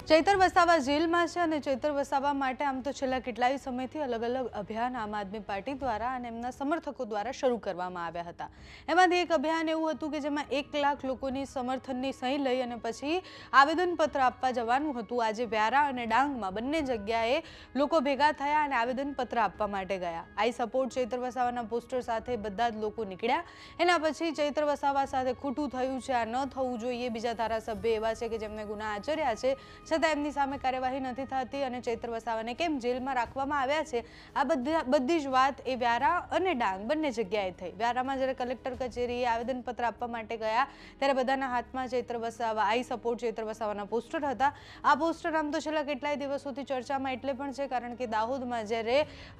ચૈતર વસાવા જેલમાં છે અને ચૈતર વસાવા માટે આમ તો છેલ્લા કેટલાય સમયથી અલગ અલગ અભિયાન આમ આદમી પાર્ટી દ્વારા અને એમના સમર્થકો દ્વારા શરૂ કરવામાં આવ્યા હતા। એમાંથી એક અભિયાન એવું હતું કે જેમાં 1 લાખ લોકોની સમર્થનની સહી લઈ અને પછી આવેદનપત્ર આપવા જવાનું હતું। આજે વ્યારા અને ડાંગમાં બંને જગ્યાએ લોકો ભેગા થયા અને આવેદનપત્ર આપવા માટે ગયા। આઈ સપોર્ટ ચૈતર વસાવાના પોસ્ટર સાથે બધા જ લોકો નીકળ્યા। એના પછી ચૈતર વસાવા સાથે ખોટું થયું છે, આ ન થવું જોઈએ। બીજા ધારાસભ્ય એવા છે કે જેમને ગુના આચર્યા છે, એમની સામે કાર્યવાહી નથી થતી અને ચૈતર વસાવાને કેમ જેલમાં રાખવામાં આવ્યા છે, આ બધી જ વાત એ વ્યારા અને ડાંગ બંને જગ્યાએ થઈ। વ્યારામાં જ્યારે કલેક્ટર કચેરીએ આવેદનપત્ર આપવા માટે ગયા ત્યારે બધાના હાથમાં ચૈતર વસાવા આઈ સપોર્ટ ચૈતર વસાવાના પોસ્ટર હતા। આ પોસ્ટર આમ તો છેલ્લા કેટલાય દિવસોથી ચર્ચામાં એટલે પણ છે કારણ કે દાહોદમાં જ્યારે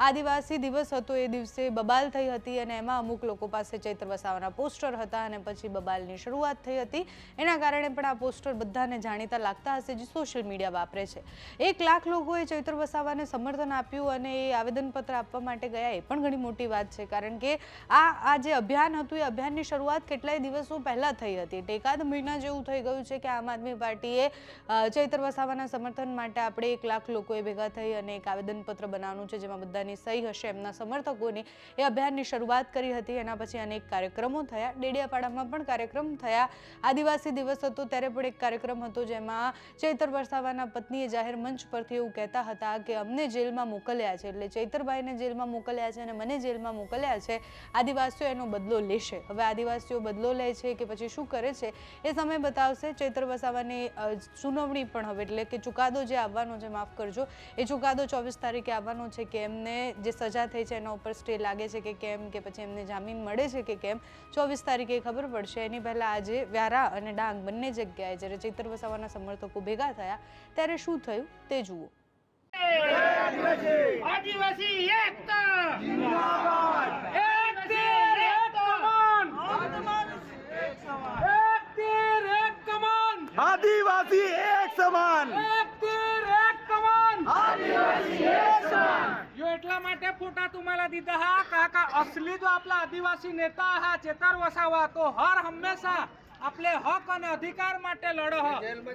આદિવાસી દિવસ હતો એ દિવસે બબાલ થઈ હતી અને એમાં અમુક લોકો પાસે ચૈતર વસાવાના પોસ્ટર હતા અને પછી બબાલની શરૂઆત થઈ હતી। એના કારણે પણ આ પોસ્ટર બધાને જાણીતા લાગતા હશે, જે સોશિયલ મીડિયા વાપરે છે। 1 લાખ લોકોએ ચૈતર વસાવાને સમર્થન આપ્યું અને એ આવેદનપત્ર આપવા માટે ગયા, એ પણ ઘણી મોટી વાત છે કારણ કે આ જે અભિયાન હતું એ અભિયાનની શરૂઆત કેટલાય દિવસો પહેલા થઈ હતી। એકાદ મહિના જેવું થઈ ગયું છે કે આમ આદમી પાર્ટીએ ચૈતર વસાવાના સમર્થન માટે આપણે 1 લાખ લોકોએ ભેગા થઈ અને એક આવેદનપત્ર બનાવવાનું છે જેમાં બધાની સહી હશે એમના સમર્થકોની, એ અભિયાનની શરૂઆત કરી હતી। એના પછી અનેક કાર્યક્રમો થયા। ડેડિયાપાડામાં પણ કાર્યક્રમ થયા। આદિવાસી દિવસ હતો ત્યારે પણ એક કાર્યક્રમ હતો જેમાં ચૈતર વસાવાના પત્નીએ જાહેર મંચ પરથી એવું કહેતા હતા કે અમને જેલમાં મોકલ્યા છે, એટલે ચૈતરભાઈને જેલમાં મોકલ્યા છે અને મને જેલમાં મોકલ્યા છે, આદિવાસીઓ એનો બદલો લેશે। હવે આદિવાસીઓ બદલો લે છે કે પછી શું કરે છે એ સમય બતાવશે। ચૈતર વસાવાની સુનાવણી પણ હવે એટલે કે ચુકાદો જે આવવાનો છે, માફ કરજો, એ ચુકાદો 24 તારીખે આવવાનો છે કે એમને જે સજા થઈ છે એના ઉપર સ્ટે લાગે છે કે કેમ, કે પછી એમને જામીન મળે છે કે કેમ, 24 તારીખે ખબર પડશે। એની પહેલા આજે વ્યારા અને ડાંગ બંને જગ્યાએ જ્યારે ચૈતર વસાવાના સમર્થકો ભેગા થયા ત્યારે શું થયું તે જુઓ। આદિવાસી એકતા જિંદાબાદ, એક તીર એક કમાન, એક તીર એક કમાન, આદિવાસી એક સમાન, એક તીર એક કમાન, आदिवासी एक समान। यो એટલા માટે ફોટા तुम्हाला દીધા હા કાકા, असली जो आपला आदिवासी नेता हा चैतर वसावा तो हर हमेशा आपले हक અને અધિકાર માટે લડો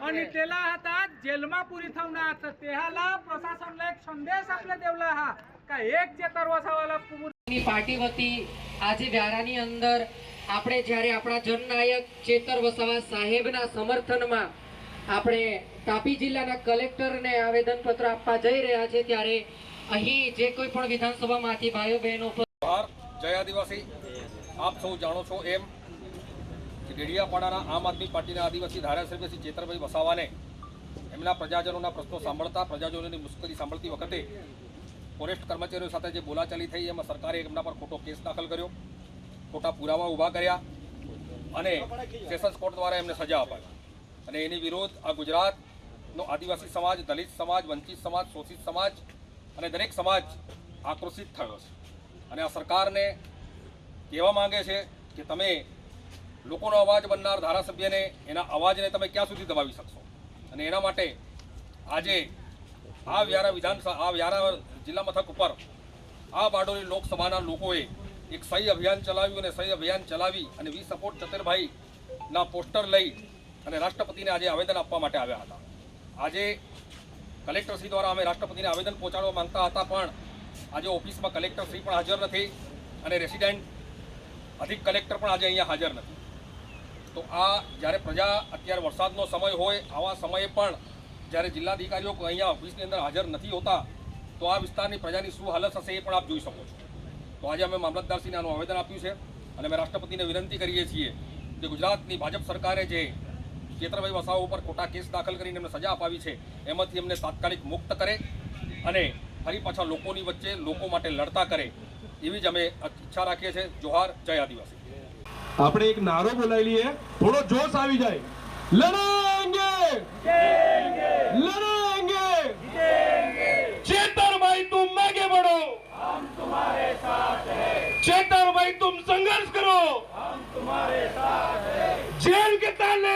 અને તેલા હતા જેલમાં પૂરી થવના હતા। તેहाला પ્રશાસનને એક સંદેશ આપલે દેવલા હા કે એક ચૈતર વસાવાલા પૂરી પાર્ટી વતી આજે વ્યારાની અંદર આપણે જ્યારે આપણા જનનાયક ચૈતર વસાવા સાહેબના સમર્થનમાં આપણે તાપી જિલ્લાના કલેક્ટરને આવેદનપત્ર આપવા જઈ રહ્યા છે ત્યારે અહીં જે કોઈ પણ વિધાનસભામાંથી ભાઈઓ બહેનો જય આદિવાસી, આપ સૌ જાણો છો એમ કે ડેડિયાપાડાના આમ આદમી પાર્ટીના આદિવાસી ધારાસભ્ય શ્રી ચૈતરભાઈ વસાવાને એમના પ્રજાજનોના પ્રશ્નો સાંભળતા, પ્રજાજનોની મુશ્કેલી સાંભળતી વખતે ફોરેસ્ટ કર્મચારીઓ સાથે જે બોલાચાલી થઈ એમાં સરકારે એમના પર ખોટો કેસ દાખલ કર્યો, ખોટા પુરાવા ઊભા કર્યા અને સેશન્સ કોર્ટ દ્વારા એમને સજા અપાવી અને એની વિરોધ આ ગુજરાતનો આદિવાસી સમાજ, દલિત સમાજ, વંચિત સમાજ, શોષિત સમાજ અને દરેક સમાજ આક્રોશિત થયો છે અને આ સરકારને કહેવા માંગે છે કે તમે લોકોનો અવાજ બનનાર ધારાસભ્યને એના અવાજને તમે ક્યાં સુધી દબાવી શકશો અને એના માટે આજે આ વ્યારા જિલ્લા મથક ઉપર આ બારડોલી લોકસભાના લોકોએ એક સહી અભિયાન ચલાવ્યું અને સહી અભિયાન ચલાવી અને વી સપોર્ટ ચૈતરભાઈના પોસ્ટર લઈ અને રાષ્ટ્રપતિને આજે આવેદન આપવા માટે આવ્યા હતા। આજે કલેક્ટરશ્રી દ્વારા અમે રાષ્ટ્રપતિને આવેદન પહોંચાડવા માંગતા હતા પણ આજે ઓફિસમાં કલેક્ટરશ્રી પણ હાજર નથી અને રેસિડેન્ટ અધિક કલેક્ટર પણ આજે અહીંયા હાજર નથી। તો આ જ્યારે પ્રજા અત્યારે વરસાદનો સમય હોય આવા સમયે પણ જ્યારે જિલ્લાધિકારીઓ અહીંયા ઓફિસની અંદર હાજર નથી હોતા તો આ વિસ્તારની પ્રજાની શું હાલત હશે એ પણ આપ જોઈ શકો છો। તો આજે અમે મામલતદારશ્રીને આનું આવેદન આપ્યું છે અને અમે રાષ્ટ્રપતિને વિનંતી કરીએ છીએ કે ગુજરાતની ભાજપ સરકારે જે ચૈતરભાઈ વસાવા ઉપર ખોટા કેસ દાખલ કરીને એમને સજા અપાવી છે એમાંથી એમને તાત્કાલિક મુક્ત કરે અને ફરી પાછા લોકોની વચ્ચે લોકો માટે લડતા કરે એવી જ અમે ઈચ્છા રાખીએ છીએ। જોહાર, જય આદિવાસી। આપણે એક નારો બોલાવી લઈએ, થોડો જોશ આવી જાય। લડેંગે લડેંગે चैतरभाई तुम आगे बढ़ो, हम तुम्हारे साथ हैं। चैतरभाई तुम संघर्ष करो, हम तुम्हारे साथ हैं। जेल के ताले